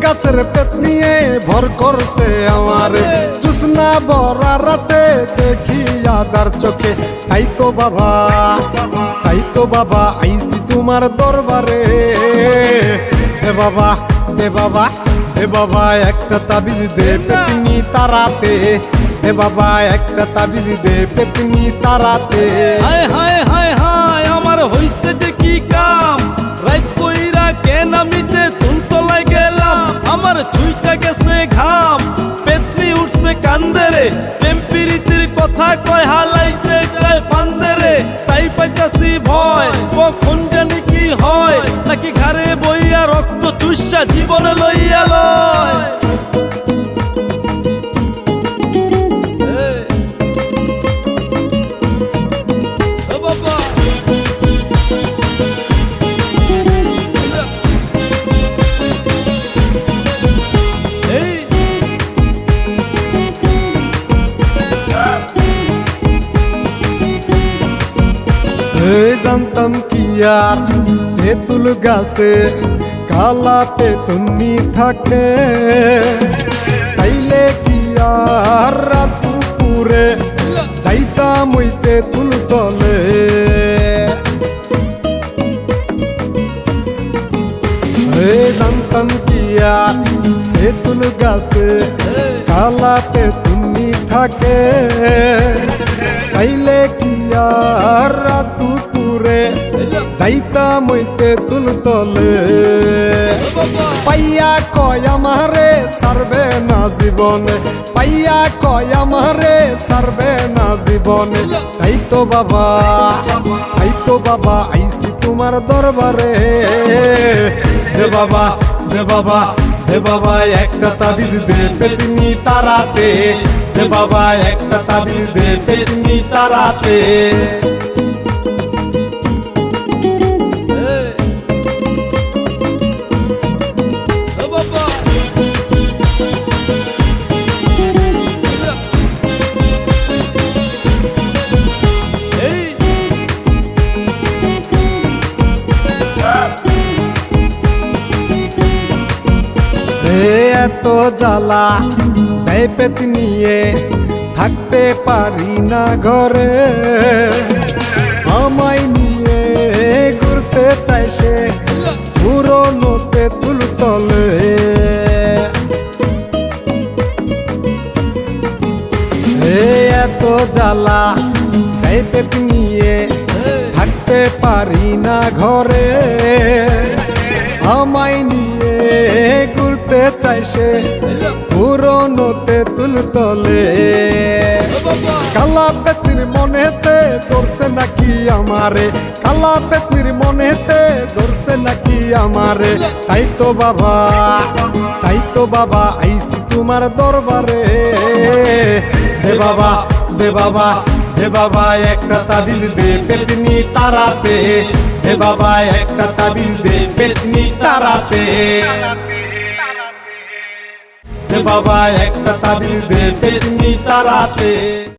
গাছের পেট নিয়ে ভর করছে আমার জুসনা ভরা রাতে দেখি আদার চোখে তাই তো বাবা আইছি তোমার দরবারে দে বাবা দে বাবা দে বাবা একটা তাবিজ দে পেতনি তারাতে দে বাবা একটা তাবিজ দে পেতনি তারাতে হায় হায় হায় হায় আমার হইছে যে কি কাম রাত কইরা কেন আমিতে তুলতলায় গেলাম আমার ছুইটা গেছে ঘাম পেতনি উঠছে কান্দরে টেম্পিরিতির কথা কয় হালাইতে যায় ফান্দরে তাই পাইতাছি ভয় কখন জানি কি হয় নাকি ঘরে বইয়া রক্ত চুষা জীবনে লইয়া লয় জানতাম কি আর তেঁতুল গাছে কালা পেতনি থাকে তাইলে কি আর রাত দুপুরে যাইতাম ওই তেঁতুল তলে জানতাম কি আর তেঁতুল গাছে কালা পেতনি থাকে তাইলে কি আর রাত দুপুরে যাইতাম ওই তেঁতুল তলে পাইয়া কয় আমারে সারবে না জীবনে পাইয়া কয় আমারে সারবে না জীবনে তাই তো বাবা আইছি তোমার দরবারে দে বাবা দে বাবা দে বাবা একটা তাবিজ দে পেতনি তারাতে দে বাবা একটা তাবিজ দে পেতনি তারাতে এত জ্বালা দেয় পেতনিয়ে থাকতে পারি না ঘরে আমায় নিয়ে ঘুরতে চাই সে পুরনো তেঁতুল তলে এত জ্বালা দেয় পেতনিয়ে থাকতে পারি না ঘরে আমায় নিয়ে ঘুরতে চাই সে পুরনো তেঁতুল তলে কালা পেতনির মনেতে ধরছে নাকি আমারে কালা পেতনির মনেতে ধরছে নাকি আমারে তাই তো বাবা আইছি তোমার দরবারে দে বাবা দে বাবা দে বাবা একটা তাবিজ দে পেতনি তারাতে দে বাবা একটা তাবিজ দে পেতনি তারাতে দে বাবা একটা তাবিজ দে পেতনি তারাতে।